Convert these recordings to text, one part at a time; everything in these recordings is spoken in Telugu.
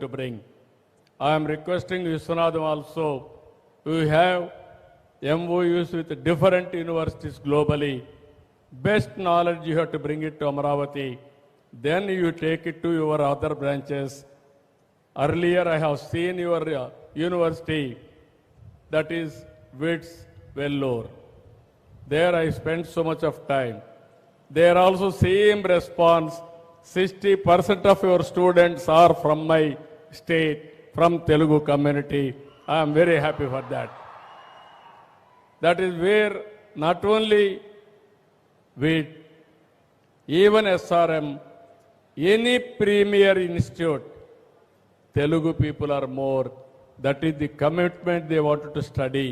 to bring. I am requesting Viswanathan also. We have MOUs with different universities globally. Best knowledge you have to bring it to Amaravati. Then you take it to your other branches. Earlier I have seen your university, that is WITS, Vellore. There I spent so much of time. There also same response. 60% of your students are from my state, from Telugu community. I am very happy for that. That is where not only WIT, even SRM, any premier institute, Telugu people are more. That is the commitment they wanted to study.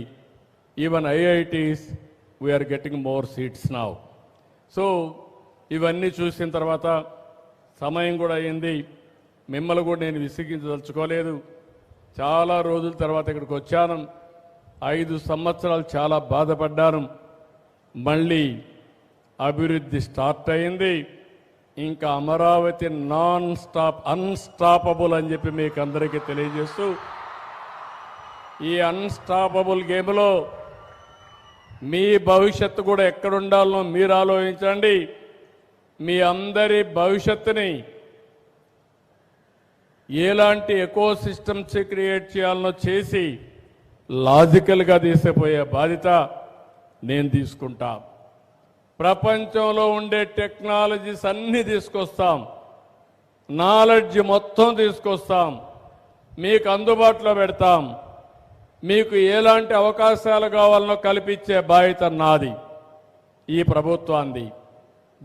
Even IITs, we are getting more seats now. So, ఇవన్నీ చూసిన తర్వాత సమయం కూడా అయింది. మిమ్మల్ని కూడా నేను విసిగించదలుచుకోలేదు. చాలా రోజుల తర్వాత ఇక్కడికి వచ్చాను. 5 సంవత్సరాలు చాలా బాధపడ్డాను. మళ్ళీ అభివృద్ధి స్టార్ట్ అయింది. ఇంకా అమరావతి నాన్ స్టాప్ అన్స్టాపబుల్ అని చెప్పి మీకు అందరికీ తెలియజేస్తూ, ఈ అన్స్టాపబుల్ గేమ్లో మీ భవిష్యత్తు కూడా ఎక్కడుండాలో మీరు ఆలోచించండి. మీ అందరి భవిష్యత్తుని ఎలాంటి ఎకో సిస్టమ్స్ క్రియేట్ చేయాలనో చేసి లాజికల్గా తీసుకుపోయే బాధ్యత నేను తీసుకుంటా. ప్రపంచంలో ఉండే టెక్నాలజీస్ అన్నీ తీసుకొస్తాం, నాలెడ్జ్ మొత్తం తీసుకొస్తాం, మీకు అందుబాటులో పెడతాం. మీకు ఎలాంటి అవకాశాలు కావాలనో కల్పించే బాధ్యత నాది, ఈ ప్రభుత్వాన్ని.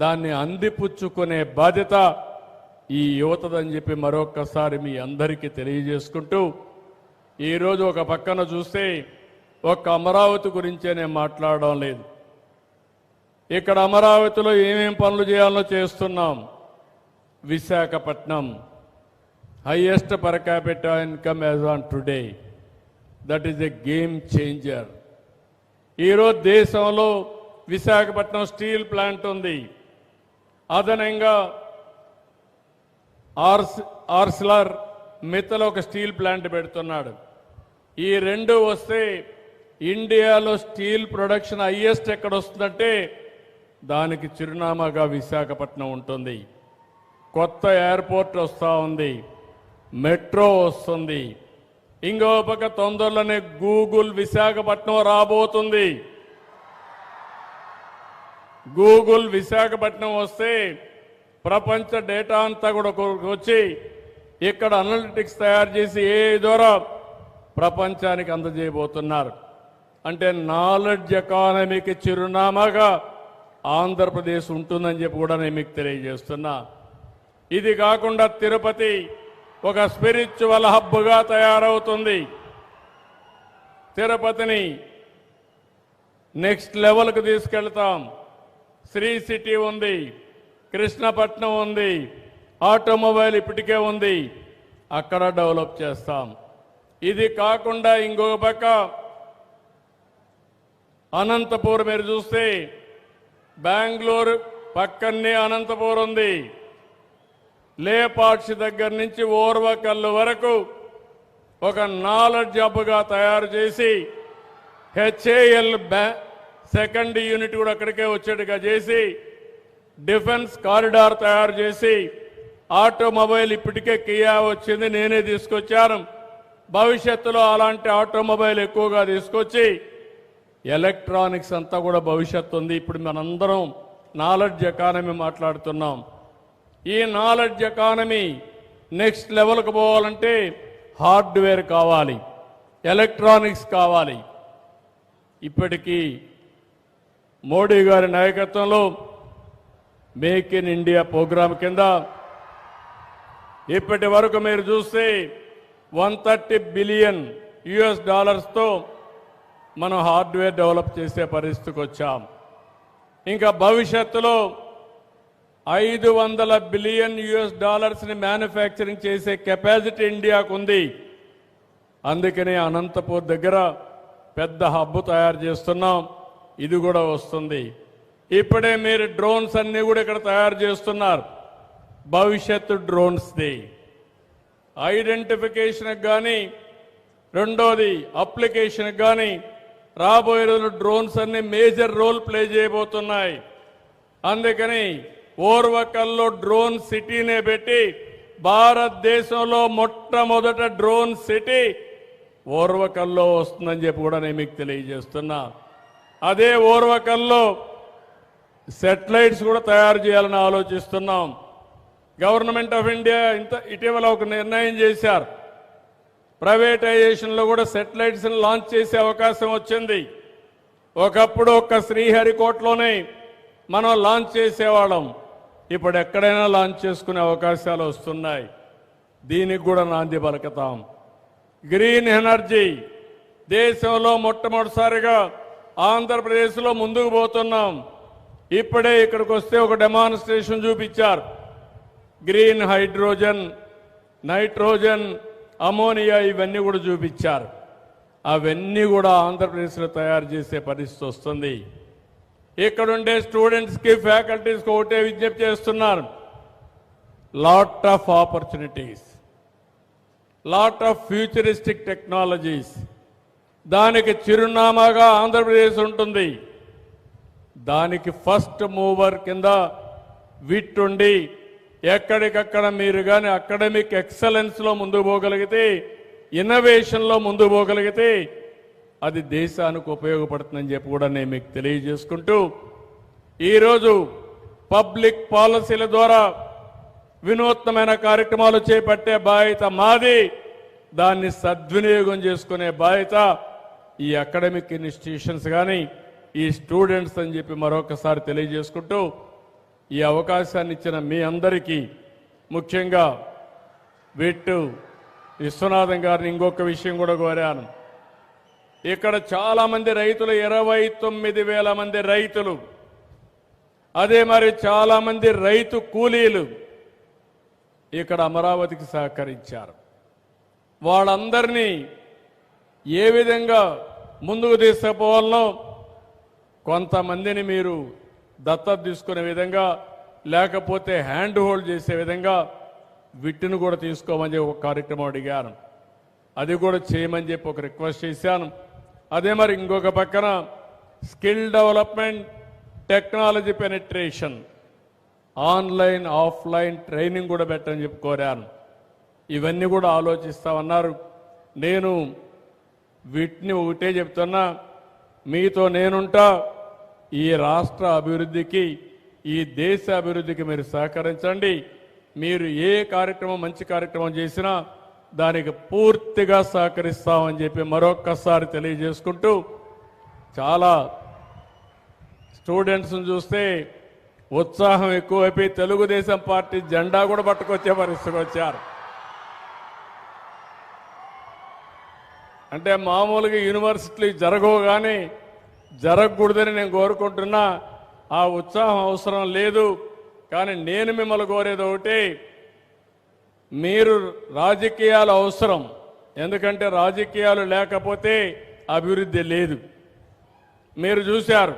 దాన్ని అందిపుచ్చుకునే బాధ్యత ఈ యువతదని చెప్పి మరొక్కసారి మీ అందరికీ తెలియజేసుకుంటూ, ఈరోజు ఒక పక్కన చూస్తే ఒక్క అమరావతి గురించే నేను మాట్లాడడం లేదు. ఇక్కడ అమరావతిలో ఏమేం పనులు చేయాలో చేస్తున్నాం. Visakhapatnam highest per capita income as on today. That is a game changer. ఈరోజు దేశంలో విశాఖపట్నం స్టీల్ ప్లాంట్ ఉంది. అదనంగా ఆర్సిలర్ మిత్తలో ఒక స్టీల్ ప్లాంట్ పెడుతున్నాడు. ఈ రెండు వస్తే ఇండియాలో స్టీల్ ప్రొడక్షన్ హైయెస్ట్ ఎక్కడ వస్తుందంటే దానికి చిరునామాగా విశాఖపట్నం ఉంటుంది. కొత్త ఎయిర్పోర్ట్ వస్తూ ఉంది, మెట్రో వస్తుంది. ఇంకో పక్క తొందరలోనే గూగుల్ విశాఖపట్నం రాబోతుంది. గూగుల్ విశాఖపట్నం వస్తే ప్రపంచ డేటా అంతా కూడా వచ్చి ఇక్కడ అనలిటిక్స్ తయారు చేసి ఏ ద్వారా ప్రపంచానికి అందజేయబోతున్నారు. అంటే నాలెడ్జ్ ఎకానమీకి చిరునామాగా ఆంధ్రప్రదేశ్ ఉంటుందని చెప్పి కూడా నేను మీకు తెలియజేస్తున్నా. ఇది కాకుండా తిరుపతి ఒక స్పిరిచువల్ హబ్గా తయారవుతుంది. తిరుపతిని నెక్స్ట్ లెవెల్కి తీసుకెళ్తాం. శ్రీ సిటీ ఉంది, కృష్ణపట్నం ఉంది, ఆటోమొబైల్ ఇప్పటికే ఉంది, అక్కడ డెవలప్ చేస్తాం. ఇది కాకుండా ఇంకొక పక్క అనంతపూర్ మీరు చూస్తే బెంగళూరు పక్కనే అనంతపూర్ ఉంది. లేపాక్షి దగ్గర నుంచి ఓర్వకల్లు వరకు ఒక నాలెడ్జ్ హబ్గా తయారు చేసి హెచ్ఏఎల్ సెకండ్ యూనిట్ కూడా అక్కడికే వచ్చేట్టుగా చేసి డిఫెన్స్ కారిడార్ తయారు చేసి ఆటోమొబైల్ ఇప్పటికే కియా వచ్చింది, నేనే తీసుకొచ్చాను. భవిష్యత్తులో అలాంటి ఆటోమొబైల్ ఎక్కువగా తీసుకొచ్చి ఎలక్ట్రానిక్స్ అంతా కూడా భవిష్యత్తు ఉంది. ఇప్పుడు మనందరం నాలెడ్జ్ ఎకానమీ మాట్లాడుతున్నాం. ఈ నాలెడ్జ్ ఎకానమీ నెక్స్ట్ లెవెల్కి పోవాలంటే హార్డ్వేర్ కావాలి, ఎలక్ట్రానిక్స్ కావాలి. ఇప్పటికీ మోడీ గారి నాయకత్వంలో మేక్ ఇన్ ఇండియా ప్రోగ్రాం కింద ఇప్పటి వరకు మీరు చూస్తే $130 బిలియన్ తో మనం హార్డ్వేర్ డెవలప్ చేసే పరిస్థితికి వచ్చాం. ఇంకా భవిష్యత్తులో $500 బిలియన్ మ్యానుఫ్యాక్చరింగ్ చేసే కెపాసిటీ ఇండియాకు ఉంది. అందుకనే అనంతపూర్ దగ్గర పెద్ద హబ్ తయారు చేస్తున్నాం. ఇది కూడా వస్తుంది. ఇప్పుడే మీరు డ్రోన్స్ అన్ని కూడా ఇక్కడ తయారు చేస్తున్నారు. భవిష్యత్తు డ్రోన్స్ది ఐడెంటిఫికేషన్ కానీ రెండోది అప్లికేషన్ కానీ రాబోయే రోజులు డ్రోన్స్ అన్ని మేజర్ రోల్ ప్లే చేయబోతున్నాయి. అందుకని ఓర్వకల్లో డ్రోన్ సిటీనే పెట్టి భారతదేశంలో మొట్టమొదట డ్రోన్ సిటీ ఓర్వకల్లో వస్తుందని చెప్పి కూడా నేను మీకు తెలియజేస్తున్నా. అదే ఓర్వకల్లో సెటిలైట్స్ కూడా తయారు చేయాలని ఆలోచిస్తున్నాం. గవర్నమెంట్ ఆఫ్ ఇండియా ఇటీవల ఒక నిర్ణయం చేశారు. ప్రైవేటైజేషన్లో కూడా సెటిలైట్స్ లాంచ్ చేసే అవకాశం వచ్చింది. ఒకప్పుడు ఒక్క శ్రీహరికోటలోనే మనం లాంచ్ చేసేవాళ్ళం. ఇప్పుడు ఎక్కడైనా లాంచ్ చేసుకునే అవకాశాలు వస్తున్నాయి. దీనికి కూడా నాంది పలుకుతాం. గ్రీన్ ఎనర్జీ దేశంలో మొట్టమొదటిసారిగా ఆంధ్రప్రదేశ్లో ముందుకు పోతున్నాం. ఇప్పుడే ఇక్కడికి వస్తే ఒక డెమాన్స్ట్రేషన్ చూపించారు. గ్రీన్ హైడ్రోజన్, నైట్రోజన్, అమోనియా ఇవన్నీ కూడా చూపించారు. అవన్నీ కూడా ఆంధ్రప్రదేశ్లో తయారు చేసే పరిస్థితి వస్తుంది. ఇక్కడుండే స్టూడెంట్స్కి ఫ్యాకల్టీస్కి ఒకటే విజ్ఞప్తి చేస్తున్నారు. Lot of opportunities, lot of futuristic technologies, దానికి చిరునామాగా ఆంధ్రప్రదేశ్ ఉంటుంది. దానికి ఫస్ట్ మూవర్ కింద విట్టుండి ఎక్కడికక్కడ మీరు కానీ అకాడమిక్ ఎక్సలెన్స్లో ముందుకు పోగలిగితే, ఇన్నోవేషన్లో ముందుకు పోగలిగితే అది దేశానికి ఉపయోగపడుతుందని చెప్పి కూడా నేను మీకు తెలియజేసుకుంటూ, ఈరోజు పబ్లిక్ పాలసీల ద్వారా వినూత్నమైన కార్యక్రమాలు చేపట్టే బాధ్యత మాది. దాన్ని సద్వినియోగం చేసుకునే బాధ్యత ఈ అకాడమిక్ ఇన్స్టిట్యూషన్స్ కానీ ఈ స్టూడెంట్స్ అని చెప్పి మరొకసారి తెలియజేసుకుంటూ, ఈ అవకాశాన్ని ఇచ్చిన మీ అందరికీ, ముఖ్యంగా విట్టు విశ్వనాథన్ గారిని ఇంకొక విషయం కూడా కోరాను. ఇక్కడ చాలామంది రైతులు, 29,000 మంది రైతులు, అదే మరి చాలామంది రైతు కూలీలు ఇక్కడ అమరావతికి సహకరించారు. వాళ్ళందరినీ ఏ విధంగా ముందుకు తీసుకుపోవాలనో, కొంతమందిని మీరు దత్తత తీసుకునే విధంగా, లేకపోతే హ్యాండ్ హోల్డ్ చేసే విధంగా విట్టును కూడా తీసుకోమని చెప్పి ఒక కార్యక్రమం అడిగాను. అది కూడా చేయమని చెప్పి ఒక రిక్వెస్ట్ చేశాను. అదే మరి ఇంకొక పక్కన skill development, technology penetration, online offline training కూడా పెట్టని చెప్పి కోరాను. ఇవన్నీ కూడా ఆలోచిస్తామన్నారు. నేను వీటిని ఒకటే చెప్తున్నా, మీతో నేనుంటా. ఈ రాష్ట్ర అభివృద్ధికి, ఈ దేశ అభివృద్ధికి మీరు సహకరించండి. మీరు ఏ కార్యక్రమం, మంచి కార్యక్రమం చేసినా దానికి పూర్తిగా సహకరిస్తామని చెప్పి మరొక్కసారి తెలియజేసుకుంటూ, చాలా స్టూడెంట్స్ని చూస్తే ఉత్సాహం ఎక్కువైపోయి తెలుగుదేశం పార్టీ జెండా కూడా పట్టుకొచ్చే పరిస్థితికి వచ్చారు. అంటే మామూలుగా యూనివర్సిటీలు జరగవు, కానీ జరగకూడదని నేను కోరుకుంటున్నా. ఆ ఉత్సాహం అవసరం లేదు. కానీ నేను మిమ్మల్ని కోరేది ఒకటి, మీరు రాజకీయాలు అవసరం. ఎందుకంటే రాజకీయాలు లేకపోతే అభివృద్ధి లేదు. మీరు చూశారు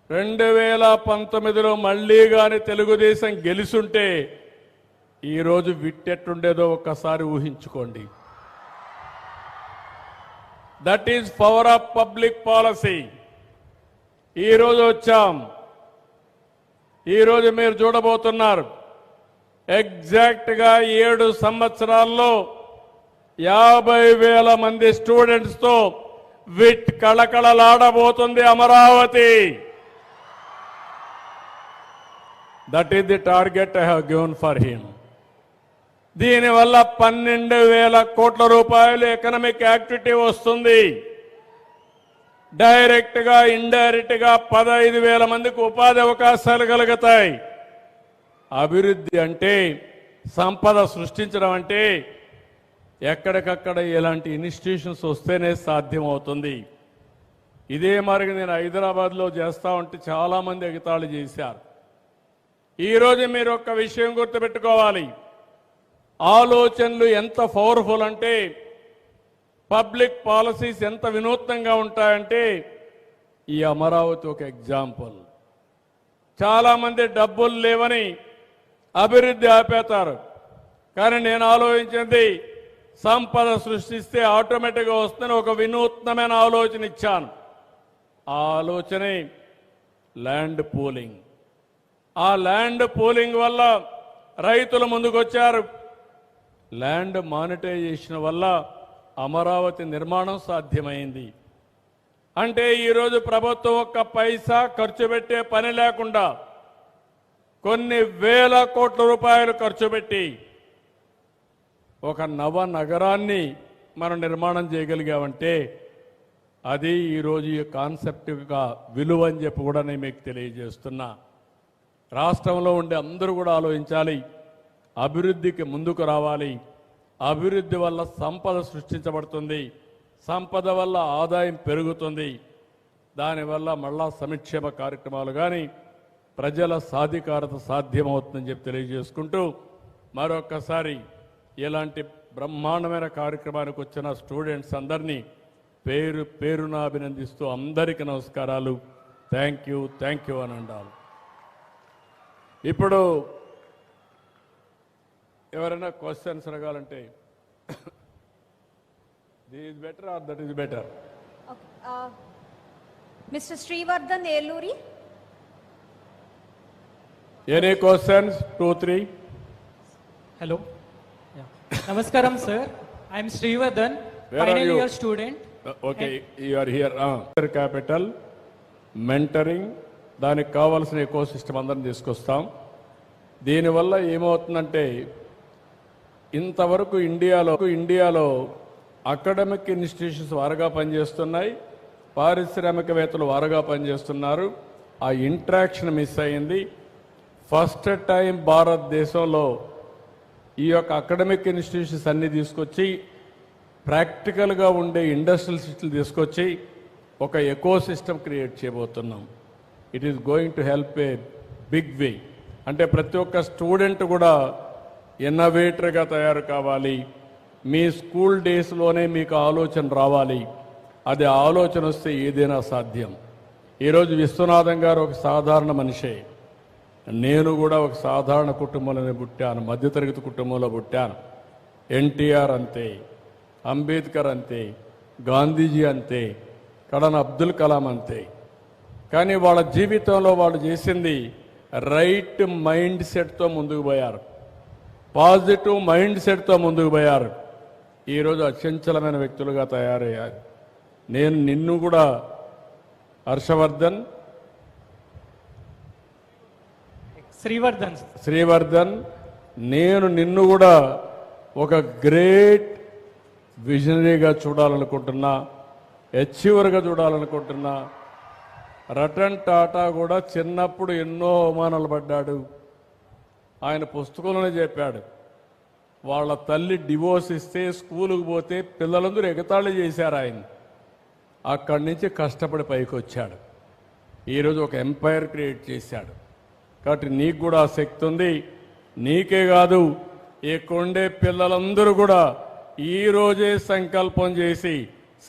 2019లో మళ్ళీ కానీ తెలుగుదేశం గెలుసుంటే ఈరోజు విట్టెట్టుండేదో ఒక్కసారి ఊహించుకోండి. That is power of public policy. ఈరోజు వచ్చాం. ఈరోజు మీరు చూడబోతున్నారు, ఎగ్జాక్ట్గా 7 సంవత్సరాల్లో 50,000 మంది స్టూడెంట్స్తో విట్ కళకళలాడబోతుంది Amaravati. That is the target I have given for him. దీనివల్ల 12,000 కోట్ల రూపాయలు ఎకనామిక్ యాక్టివిటీ వస్తుంది. డైరెక్ట్ గా, ఇండైరెక్ట్ గా 15,000 మందికి ఉపాధి అవకాశాలు కలుగుతాయి. అభివృద్ధి అంటే, సంపద సృష్టించడం అంటే ఎక్కడికక్కడ ఇలాంటి ఇన్స్టిట్యూషన్స్ వస్తేనే సాధ్యం అవుతుంది. ఇదే మరి నేను హైదరాబాద్లో చేస్తా ఉంటే చాలా మంది ఎగతాళి చేశారు. ఈరోజు మీరు ఒక్క విషయం గుర్తుపెట్టుకోవాలి, ఆలోచనలు ఎంత పవర్ఫుల్ అంటే, పబ్లిక్ పాలసీస్ ఎంత వినూత్నంగా ఉంటాయంటే, ఈ అమరావతి ఒక ఎగ్జాంపుల్. చాలా మంది డబ్బులు లేవని అభివృద్ధి ఆపేతారు. కానీ నేను ఆలోచించింది సంపద సృష్టిస్తే ఆటోమేటిక్గా వస్తుందని ఒక వినూత్నమైన ఆలోచన ఇచ్చాను. ఆ ఆలోచనే ల్యాండ్ పూలింగ్. ఆ ల్యాండ్ పూలింగ్ వల్ల రైతులు ముందుకొచ్చారు. ల్యాండ్ మానిటైజేషన్ వల్ల అమరావతి నిర్మాణం సాధ్యమైంది. అంటే ఈరోజు ప్రభుత్వం ఒక్క పైసా ఖర్చు పెట్టే పని లేకుండా కొన్ని వేల కోట్ల రూపాయలు ఖర్చు పెట్టి ఒక నవ నగరాన్ని మనం నిర్మాణం చేయగలిగామంటే అది ఈరోజు ఈ కాన్సెప్ట్ యొక్క విలువ అని చెప్పి కూడా నేను మీకు తెలియజేస్తున్నా. రాష్ట్రంలో ఉండే అందరూ కూడా ఆలోచించాలి, అభివృద్ధికి ముందుకు రావాలి. అభివృద్ధి వల్ల సంపద సృష్టించబడుతుంది, సంపద వల్ల ఆదాయం పెరుగుతుంది, దానివల్ల మళ్ళా సంక్షేమ కార్యక్రమాలు కానీ ప్రజల సాధికారత సాధ్యమవుతుందని చెప్పి తెలియజేసుకుంటూ మరొక్కసారి ఇలాంటి బ్రహ్మాండమైన కార్యక్రమానికి వచ్చిన స్టూడెంట్స్ అందరినీ పేరు పేరున అభినందిస్తూ అందరికీ నమస్కారాలు. థ్యాంక్ యూ అని అంటారు. ఇప్పుడు ఎవరైనా క్వశ్చన్స్ అడగాలంటే this is better or that is better? Mr. Srivardhan Eluri. Any questions? 2, 3. Hello. Yeah. Namaskaram, sir. I am Srivardhan, Where are final you? year student. Okay, you are here. Capital, mentoring, దానికి కావాల్సిన ఎకో సిస్టమ్ అందరం తీసుకొస్తాం. దీనివల్ల ఏమవుతుందంటే ఇంతవరకు ఇండియాలో అకాడమిక్ ఇన్స్టిట్యూషన్స్ వారుగా పనిచేస్తున్నాయి, పారిశ్రామికవేత్తలు వారుగా పనిచేస్తున్నారు. ఆ ఇంట్రాక్షన్ మిస్ అయింది. ఫస్ట్ టైం భారతదేశంలో ఈ యొక్క అకాడమిక్ ఇన్స్టిట్యూషన్స్ అన్ని తీసుకొచ్చి ప్రాక్టికల్గా ఉండే ఇండస్ట్రియల్ సిస్టమ్ తీసుకొచ్చి ఒక ఎకో సిస్టమ్ క్రియేట్ చేయబోతున్నాం. It is going to help a big way. అంటే ప్రతి ఒక్క స్టూడెంట్ కూడా ఇన్నోవేటర్గా తయారు కావాలి. మీ స్కూల్ డేస్లోనే మీకు ఆలోచన రావాలి. అది ఆలోచన వస్తే ఏదైనా సాధ్యం. ఈరోజు విశ్వనాథం గారు ఒక సాధారణ మనిషే, నేను కూడా ఒక సాధారణ కుటుంబంలోనే పుట్టాను, మధ్యతరగతి కుటుంబంలో పుట్టాను. ఎన్టీఆర్ అంతే, అంబేద్కర్ అంతే, గాంధీజీ అంతే, కడన అబ్దుల్ కలాం అంతే. కానీ వాళ్ళ జీవితంలో వాళ్ళు చేసింది రైట్ మైండ్ సెట్తో ముందుకు పోయారు, పాజిటివ్ మైండ్ సెట్తో ముందుకు పోయారు. ఈరోజు అచంచలమైన వ్యక్తులుగా తయారయ్యారు. నేను నిన్ను కూడా హర్షవర్ధన్ శ్రీవర్ధన్ నేను నిన్ను కూడా ఒక గ్రేట్ విజనరీగా చూడాలనుకుంటున్నా, అచీవర్గా చూడాలనుకుంటున్నా. రతన్ టాటా కూడా చిన్నప్పుడు ఎన్నో అవమానాలు పడ్డాడు. ఆయన పుస్తకంలోనే చెప్పాడు, వాళ్ళ తల్లి డివోర్స్ ఇస్తే స్కూలుకు పోతే పిల్లలందరూ ఎగతాళి చేశారు ఆయన. అక్కడి నుంచి కష్టపడి పైకి వచ్చాడు. ఈరోజు ఒక ఎంపైర్ క్రియేట్ చేశాడు. కాబట్టి నీకు కూడా ఆ శక్తి ఉంది. నీకే కాదు, ఇక్కడుండే పిల్లలందరూ కూడా ఈరోజే సంకల్పం చేసి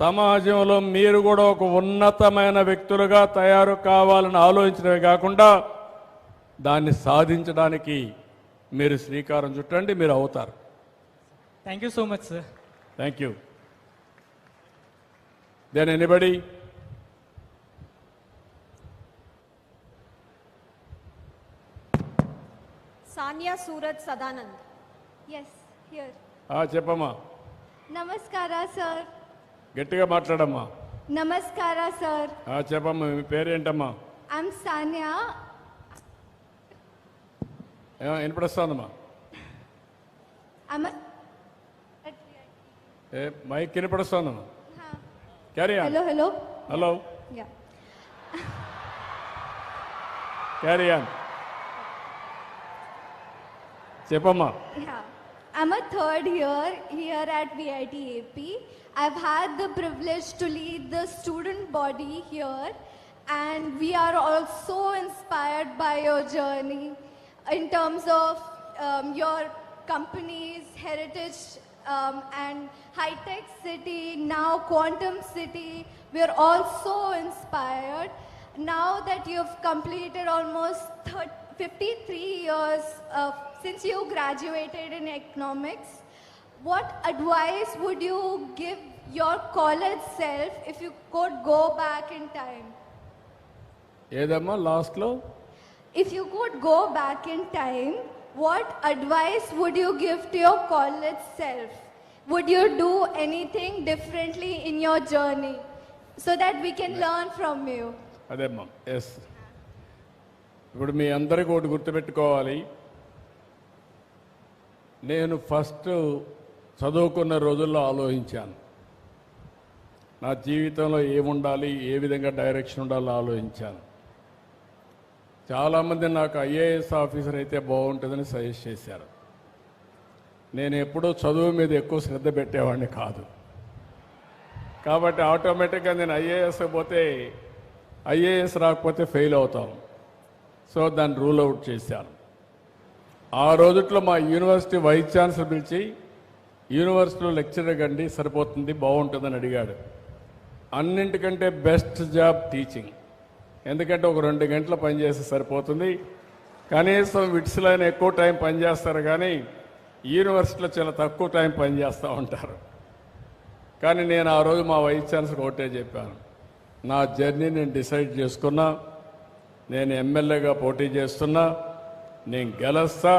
సమాజంలో మీరు కూడా ఒక ఉన్నతమైన వ్యక్తులుగా తయారు కావాలని ఆలోచించడమే కాకుండా దాన్ని సాధించడానికి మీరు శ్రీకారం చుట్టండి, మీరు అవుతారు. Thank you so much, sir. Thank you. Then anybody? Sanya Suraj Sadanand. Yes, here. చెప్పమ్మా, Namaskara, sir. గట్టిగా మాట్లాడమ్మా. Namaskara, sir. చెప్పమ్మా, మీ పేరేంటమ్మా? I'm Sanya. వినపడుస్తుందమ్మా? I'm a... మైక్ వినపడుస్తుందమ్మా? Carry on. Hello. Hello, Yeah. Carry on. చెప్పమ్మా. Yeah. I'm a third year here at VIT AP. I've had the privilege to lead the student body here, and we are also inspired by your journey in terms of your company's heritage and high-tech city, now quantum city. We are also inspired. Now that you've completed almost 53 years of since you graduated in economics, what advice would you give your college self if you could go back in time? ఏదమ్మా లాస్ట్లో If you could go back in time, what advice would you give to your college self? Would you do anything differently in your journey so that we can learn from you? అదేమ్మా ఎస్. ఇప్పుడు మీ అందరికీ ఒకటి గుర్తుపెట్టుకోవాలి, నేను ఫస్ట్ చదువుకున్న రోజుల్లో ఆలోచించాను నా జీవితంలో ఏముండాలి, ఏ విధంగా డైరెక్షన్ ఉండాలో ఆలోచించాను. చాలామంది నాకు ఐఏఎస్ ఆఫీసర్ అయితే బాగుంటుందని సజెస్ట్ చేశారు. నేను ఎప్పుడూ చదువు మీద ఎక్కువ శ్రద్ధ పెట్టేవాడిని కాదు. కాబట్టి ఆటోమేటిక్గా నేను ఐఏఎస్ పోతే ఐఏఎస్ రాకపోతే ఫెయిల్ అవుతాం. సో దాన్ని రూల్ అవుట్ చేశాను. ఆ రోజుట్లో మా యూనివర్సిటీ వైస్ ఛాన్సలర్ పిలిచి యూనివర్సిటీలో లెక్చరర్ కండి సరిపోతుంది బాగుంటుందని అడిగాడు. అన్నింటికంటే బెస్ట్ జాబ్ టీచింగ్, ఎందుకంటే ఒక 2 గంటలు పనిచేస్తే సరిపోతుంది. కనీసం విట్స్లో అయినా ఎక్కువ టైం పనిచేస్తారు, కానీ యూనివర్సిటీలో చాలా తక్కువ టైం పనిచేస్తూ ఉంటారు. కానీ నేను ఆ రోజు మా వైస్ ఛాన్సలర్ ఒకటే చెప్పాను, నా జర్నీ నేను డిసైడ్ చేసుకున్నా, నేను ఎమ్మెల్యేగా పోటీ చేస్తున్నా, నేను గెలుస్తా,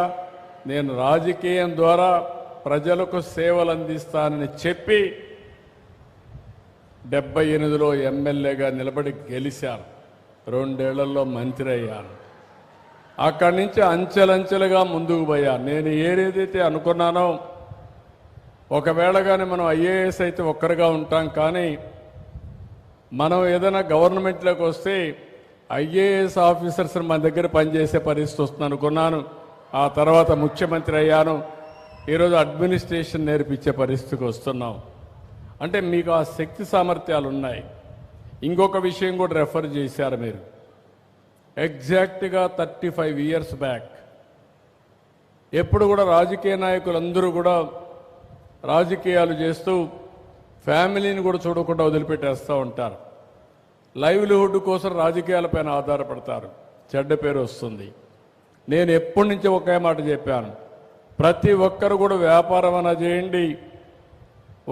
నేను రాజకీయం ద్వారా ప్రజలకు సేవలు అందిస్తానని చెప్పి 78లో ఎమ్మెల్యేగా నిలబడి గెలిచాను. 2 ఏళ్లలో మంత్రి అయ్యాను. అక్కడి నుంచి అంచెలంచెలుగా ముందుకు పోయాను. నేను ఏదైతే అనుకున్నానో, ఒకవేళ కానీ మనం ఐఏఎస్ అయితే ఒక్కరుగా ఉంటాం, కానీ మనం ఏదైనా గవర్నమెంట్లోకి వస్తే ఐఏఎస్ ఆఫీసర్స్ మన దగ్గర పనిచేసే పరిస్థితి వస్తుంది అనుకున్నాను. ఆ తర్వాత ముఖ్యమంత్రి అయ్యాను. ఈరోజు అడ్మినిస్ట్రేషన్ నేర్పించే పరిస్థితికి వస్తున్నాం. అంటే మీకు ఆ శక్తి సామర్థ్యాలు ఉన్నాయి. ఇంకొక విషయం కూడా రెఫర్ చేశారు మీరు. ఎగ్జాక్ట్గా 35 ఇయర్స్ బ్యాక్ ఎప్పుడు కూడా రాజకీయ నాయకులందరూ కూడా రాజకీయాలు చేస్తూ ఫ్యామిలీని కూడా చూడకుండా వదిలిపెట్టేస్తూ ఉంటారు. లైవ్లీహుడ్ కోసం రాజకీయాలపైన ఆధారపడతారు, చెడ్డ పేరు వస్తుంది. నేను ఎప్పటి నుంచి ఒకే మాట చెప్పాను, ప్రతి ఒక్కరు కూడా వ్యాపారం అన్నా చేయండి,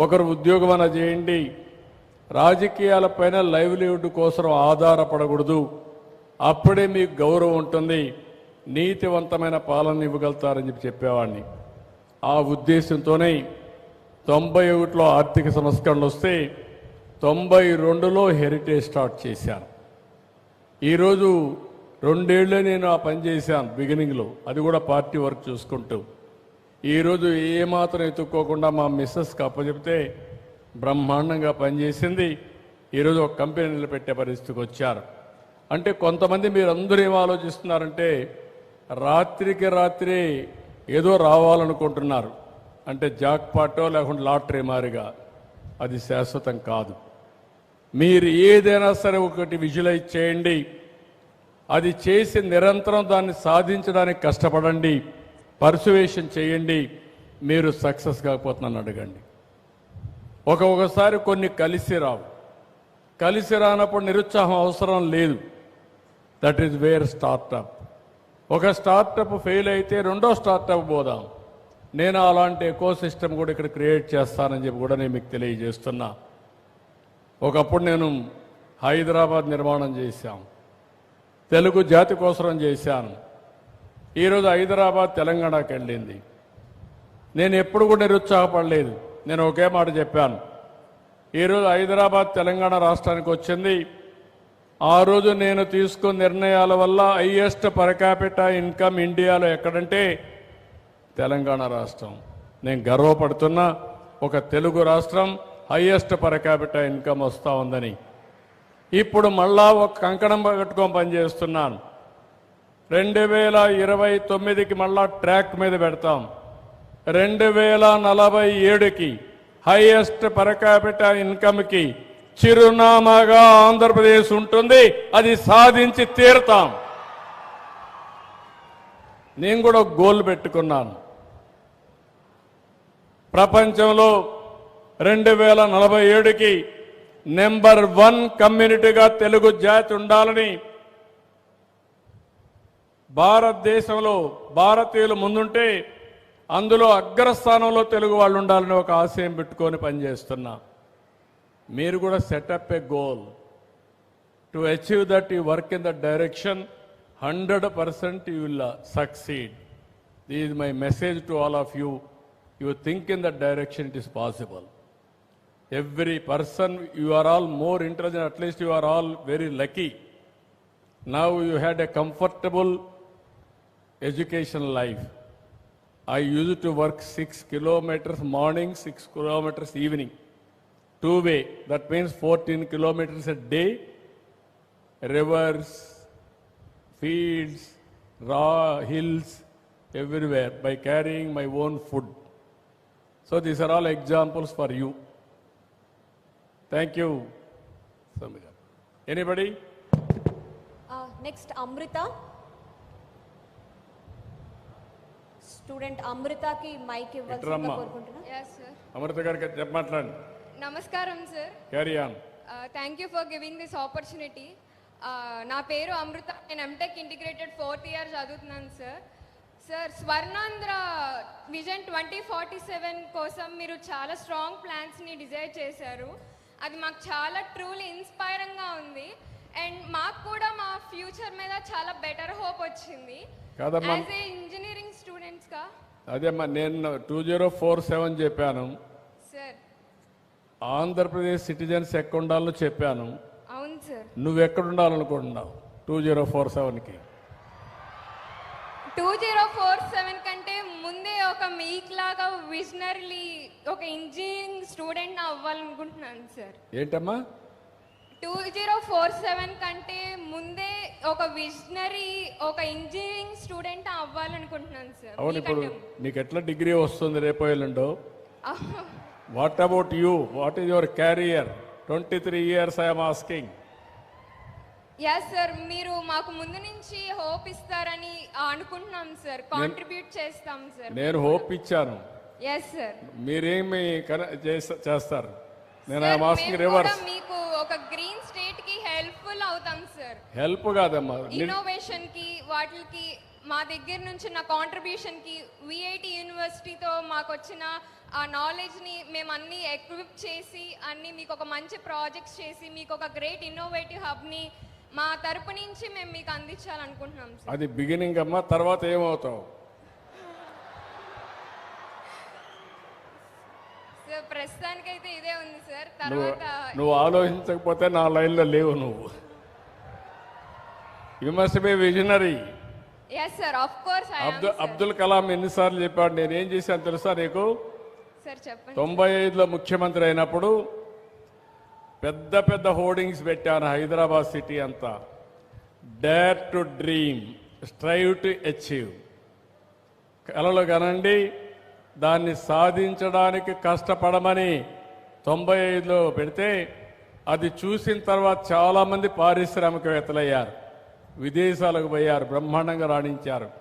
ఒకరు ఉద్యోగం అన్నా చేయండి, రాజకీయాలపైన లైవ్లీహుడ్ కోసం ఆధారపడకూడదు. అప్పుడే మీకు గౌరవం ఉంటుంది, నీతివంతమైన పాలన ఇవ్వగలుగుతారని చెప్పేవాడిని. ఆ ఉద్దేశంతోనే 91లో ఆర్థిక సంస్కరణలు వస్తే 92లో హెరిటేజ్ స్టార్ట్ చేశాను. ఈరోజు 2 ఏళ్లే నేను ఆ పని చేశాను బిగినింగ్లో, అది కూడా పార్టీ వర్క్ చూసుకుంటూ. ఈరోజు ఏమాత్రం ఎత్తుక్కోకుండా మా మిస్సెస్కి అప్పచెప్తే బ్రహ్మాండంగా పనిచేసింది. ఈరోజు ఒక కంపెనీ నిలబెట్టే పరిస్థితికి వచ్చారు. అంటే కొంతమంది మీరందరూ ఏం ఆలోచిస్తున్నారంటే, రాత్రికి రాత్రి ఏదో రావాలనుకుంటున్నారు, అంటే జాక్పాటో లేకుంటే లాటరీ మారిగా. అది శాశ్వతం కాదు. మీరు ఏదైనా సరే ఒకటి విజువలైజ్ చేయండి, అది చేసి నిరంతరం దాన్ని సాధించడానికి కష్టపడండి, పర్సువేషన్ చేయండి. మీరు సక్సెస్ కాకపోతున్నాను అడగండి. ఒకసారి కొన్ని కలిసి రావు. కలిసి రానప్పుడు నిరుత్సాహం అవసరం లేదు. That is where startup. ఒక స్టార్టప్ ఫెయిల్ అయితే 2వ స్టార్టప్ పోదాం. నేను అలాంటి ఎకో సిస్టమ్ కూడా ఇక్కడ క్రియేట్ చేస్తానని చెప్పి కూడా నేను మీకు తెలియజేస్తున్నా. ఒకప్పుడు నేను హైదరాబాద్ నిర్మాణం చేశాం, తెలుగు జాతి కోసం చేశాను. ఈరోజు హైదరాబాద్ తెలంగాణకి వెళ్ళింది. నేను ఎప్పుడు కూడా నిరుత్సాహపడలేదు. నేను ఒకే మాట చెప్పాను, ఈరోజు హైదరాబాద్ తెలంగాణ రాష్ట్రానికి వచ్చింది. ఆ రోజు నేను తీసుకున్న నిర్ణయాల వల్ల హైయెస్ట్ పర్ క్యాపిటా ఇన్కమ్ ఇండియాలో ఎక్కడంటే తెలంగాణ రాష్ట్రం. నేను గర్వపడుతున్నా, ఒక తెలుగు రాష్ట్రం హైయెస్ట్ పర్ క్యాపిటా ఇన్కమ్ వస్తూ ఉందని. ఇప్పుడు మళ్ళా ఒక కంకణం కట్టుకొని పనిచేస్తున్నాను. 2029కి మళ్ళా ట్రాక్ మీద పెడతాం. 2047కి హైయెస్ట్ పర్ క్యాపిటా ఇన్కమ్కి చిరునామాగా ఆంధ్రప్రదేశ్ ఉంటుంది. అది సాధించి తీరుతాం. నేను కూడా ఒక గోల్ పెట్టుకున్నాను. ప్రపంచంలో 2047కి నెంబర్ 1 కమ్యూనిటీగా తెలుగు జాతి ఉండాలని భారతదేశంలో భారతీయులు ముందుంటే అందులో అగ్రస్థానంలో తెలుగు వాళ్ళు ఉండాలని ఒక ఆశయం పెట్టుకొని పనిచేస్తున్నా. మీరు కూడా setup A goal to achieve that. You work in that direction. 100% you will succeed. This is my message to all of you. You think in that direction, it is possible. Every person, you are all more intelligent, at least you are all very lucky. Now you had a comfortable education life. I used to work 6 kilometers morning, 6 kilometers evening. Two-way, that means 14 kilometers a day. Rivers, fields, raw hills, everywhere by carrying my own food. So these are all examples for you. Thank you, Samira. Anybody? Next Amrita. Student అమృతకి మైక్ ఇవ్వాల్సిందిగా ఇట్రమ్మా. కోరుకుంటున్నా. Yes, sir. అమృత గారికి చెప్పమాట్లాడండి. Namaskaram, sir. Carry on. Thank you for giving this opportunity. నా పేరు అమృత. నేను ఎంటెక్ ఇంటిగ్రేటెడ్ 4th ఇయర్ చదువుతున్నాను సార్. సార్, స్వర్ణాంధ్ర విజన్ 2047 కోసం మీరు చాలా స్ట్రాంగ్ ప్లాన్స్ని డిజైన్ చేశారు. అది మాకు చాలా ట్రూలీ ఇన్స్పైరింగ్గా ఉంది. అండ్ మాకు కూడా మా ఫ్యూచర్ మీద చాలా బెటర్ హోప్ వచ్చింది. కాదమ్మా. As a engineering స్టూడెంట్స్గా. అదేమ్మా, నేను 2047 చెప్పాను. సార్, ఆంధ్రప్రదేశ్ సిటిజన్స్ ఎక్కడ ఉండాలో చెప్పాను. అవును సార్. నువ్వు ఎక్కడ ఉండాలనుకుంటున్నావు 2047కి? 2047 కంటే ముందే ఒక మీక్ లాగా విజనరీ ఒక ఇంజనీరింగ్ స్టూడెంట్ అవ్వాలనుకుంటున్నాను సార్. ఏంటమ్మా? 2047 కంటే ముందే ఒక విజనరీ ఒక ఇంజనీరింగ్ స్టూడెంట్ అవ్వాలనుకుంటున్నాను సార్. అవును. ఇప్పుడు నీకు ఎట్లా డిగ్రీ వస్తుంది రేపో ఎల్లుండో? మీకంటే- what about you? What is your career? 23 years I'm asking. Yes, sir. మీరు మాకు ముందు నుంచి హోప్ ఇస్తారని అనుకుంటున్నాం సార్. కాంట్రిబ్యూట్ చేస్తాం సార్. నేను హోప్ ఇచ్చాను. Yes sir. మీరేమి చేస్తారు? నేను సార్, ఐఎమ్ ఆస్కింగ్ మేము కూడా రివర్స్. మీకు ఒక గ్రీన్ స్టేట్ కి హెల్ప్ఫుల్ అవుతాం సార్. హెల్ప్ కాదమ్మా. ఇన్నోవేషన్ కి వాటికి మా దగ్గర నుంచి నా కాంట్రిబ్యూషన్ కి విఐటి యూనివర్సిటీతో మాకు వచ్చిన ఆ నాలెడ్జ్ ని మేము అన్ని ఎక్విప్ చేసి అన్ని మీకు ఒక మంచి ప్రాజెక్ట్స్ చేసి మీకు ఒక గ్రేట్ ఇన్నోవేటివ్ హబ్ ని మా తరపు నుంచి మేము మీకు అందించాలనుకుంటున్నాం సార్. అది బిగినింగ్ అమ్మా. తర్వాత ఏమవుతావు? సార్, ప్రస్తుతానికైతే ఇదే ఉంది సార్. తర్వాత నువ్వు ఆలోచించకపోతే నా లైన్లో లేవు నువ్వు. You must be visionary. Yes sir, of course I am. Abdul Kalam ఎన్నిసార్లు చెప్పాడు? నేను ఏం చేశాను తెలుసా నీకు? సార్ చెప్పండి. 95లో ముఖ్యమంత్రి అయినప్పుడు పెద్ద పెద్ద హోర్డింగ్స్ పెట్టాను హైదరాబాద్ సిటీ అంతా. Dare to dream, strive to achieve. కలలు కనండి, దాన్ని సాధించడానికి కష్టపడమని 95లో పెడితే అది చూసిన తర్వాత చాలామంది పారిశ్రామికవేత్తలయ్యారు, విదేశాలకు పోయారు, బ్రహ్మాండంగా రాణించారు.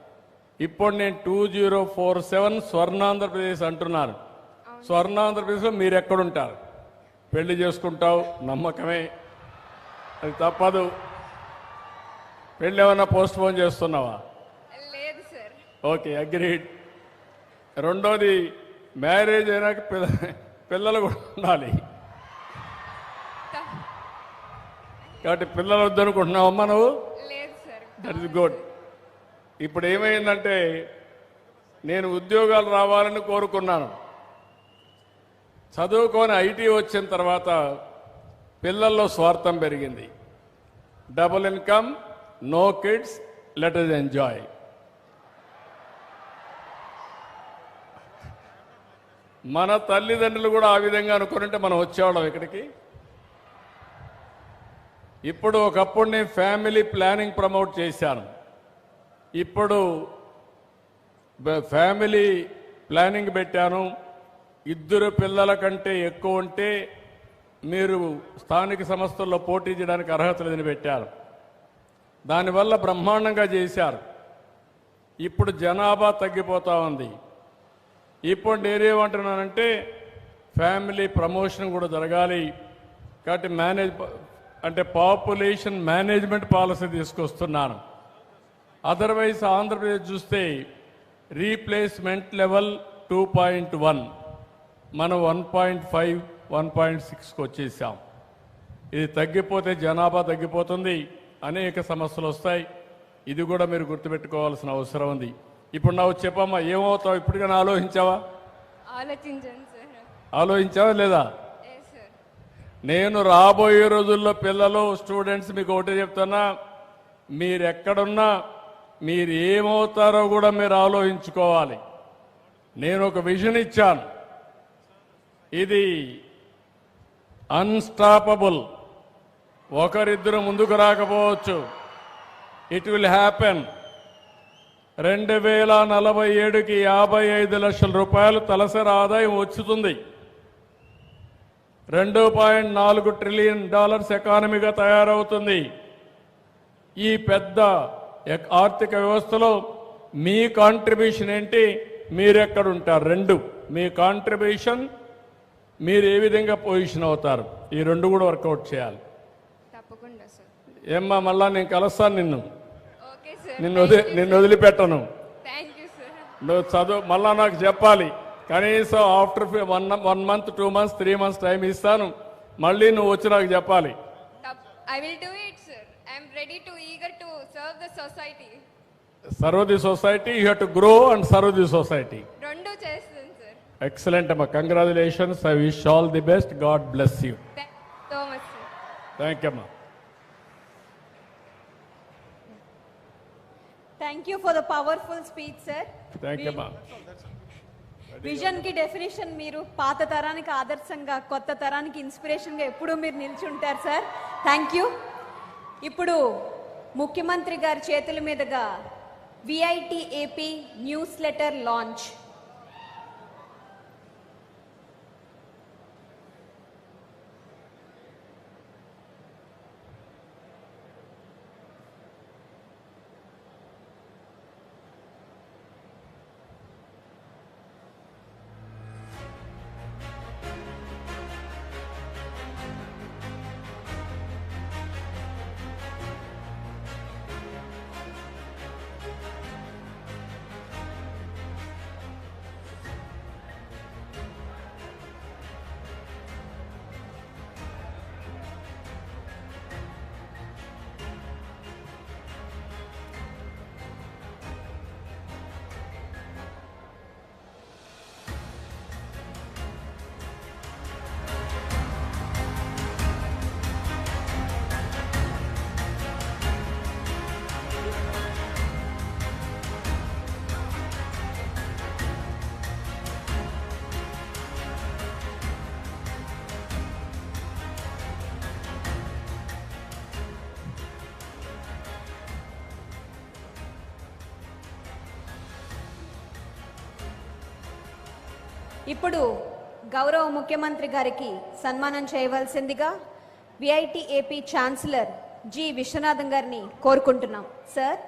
ఇప్పుడు నేను 2047 స్వర్ణాంధ్రప్రదేశ్ అంటున్నాను. స్వర్ణాంధ్రప్రదేశ్లో మీరు ఎక్కడుంటారు? పెళ్లి చేసుకుంటావు, నమ్మకమే, అది తప్పదు. పెళ్ళి ఏమన్నా పోస్ట్ పోన్ చేస్తున్నావా? లేదు సార్. Okay, agreed. రెండోది, మ్యారేజ్ అయినాక పిల్లలు కూడా ఉండాలి. కాబట్టి పిల్లలు వద్దనుకుంటున్నావమ్మా నువ్వు? లేదు సార్. That is good. ఇప్పుడు ఏమైందంటే నేను ఉద్యోగాలు రావాలని కోరుకున్నాను. చదువుకొని ఐటీ వచ్చిన తర్వాత పిల్లల్లో స్వార్థం పెరిగింది. Double income, no kids, let us enjoy. మన తల్లిదండ్రులు కూడా ఆ విధంగా అనుకుంటే మనం వచ్చేవాళ్ళం ఇక్కడికి. ఇప్పుడు ఒకప్పుడు నేను ఫ్యామిలీ ప్లానింగ్ ప్రమోట్ చేశాను. ఇప్పుడు ఫ్యామిలీ ప్లానింగ్ పెట్టాను. 2 పిల్లల కంటే ఎక్కువ ఉంటే మీరు స్థానిక సంస్థల్లో పోటీ చేయడానికి అర్హత లేదని పెట్టారు. దానివల్ల బ్రహ్మాండంగా చేశారు. ఇప్పుడు జనాభా తగ్గిపోతూ ఉంది. ఇప్పుడు నేనేమంటున్నానంటే ఫ్యామిలీ ప్రమోషన్ కూడా జరగాలి. కాబట్టి పాపులేషన్ మేనేజ్మెంట్ పాలసీ తీసుకొస్తున్నాను. అదర్వైజ్ ఆంధ్రప్రదేశ్ చూస్తే రీప్లేస్మెంట్ లెవెల్ 2.1, మనం 1.5, 1.6కి వచ్చేసాం. ఇది తగ్గిపోతే జనాభా తగ్గిపోతుంది, అనేక సమస్యలు వస్తాయి. ఇది కూడా మీరు గుర్తుపెట్టుకోవాల్సిన అవసరం ఉంది. ఇప్పుడు నాకు చెప్పమ్మా, ఏమవుతావు? ఇప్పటికైనా ఆలోచించావా? ఆలోచించండి సార్. ఆలోచించావా లేదా? Yes sir. నేను రాబోయే రోజుల్లో పిల్లలు, స్టూడెంట్స్ మీకు ఒకటే చెప్తున్నా, మీరు ఎక్కడున్నా మీరు ఏమవుతారో కూడా మీరు ఆలోచించుకోవాలి. నేను ఒక విజన్ ఇచ్చాను, ఇది అన్స్టాపబుల్. ఒకరిద్దరు ముందుకు రాకపోవచ్చు, ఇట్ విల్ హ్యాపెన్. 2047కి 55 లక్షల రూపాయలు తలసరి ఆదాయం వచ్చుతుంది. $2.4 ట్రిలియన్ ఎకానమీగా తయారవుతుంది. ఈ పెద్ద ఆర్థిక వ్యవస్థలో మీ కాంట్రిబ్యూషన్ ఏంటి? మీరెక్కడుంటారు? రెండు, మీ కాంట్రిబ్యూషన్, మీరు ఏ విధంగా పొజిషన్ అవుతారు, ఈ రెండు కూడా వర్కౌట్ చేయాలి. తప్పకుండా సార్. ఏమ్మా, మళ్ళా నేను కలుస్తాను నిన్ను, ఓకే సార్. నిన్ను వదిలిపెట్టను. Thank you sir. నువ్వు చదువు, మళ్ళా నాకు చెప్పాలి. కనీసం after 1 month, 2 months, 3 months time ఇస్తాను. మళ్ళీ నువ్వు వచ్చి నాకు చెప్పాలి. I will do it sir. I'm ready to eager to serve the society. Serve the society, you have to grow and serve the society. రెండు చేస్తాను సార్. ఎక్సలెంట్ అమ్మా, congratulations. I wish all the best. God bless you. Thank you so much sir. Thank you అమ్మా. Thank you for the powerful speech sir. Thank you అమ్మా. విజన్ కి డెఫినేషన్ మీరు పాత తరానికి ఆదర్శంగా, కొత్త తరానికి ఇన్స్పిరేషన్గా ఎప్పుడూ మీరు నిల్చుంటారు సార్. Thank you. ఇప్పుడు ముఖ్యమంత్రి గారి చేతుల మీదుగా VITAP న్యూస్ లెటర్ లాంచ్. ఇప్పుడు గౌరవ ముఖ్యమంత్రి గారికి సన్మానం చేయవలసిందిగా VITAP ఛాన్సలర్ G. విశ్వనాథన్ గారిని కోరుకుంటున్నాం. సార్.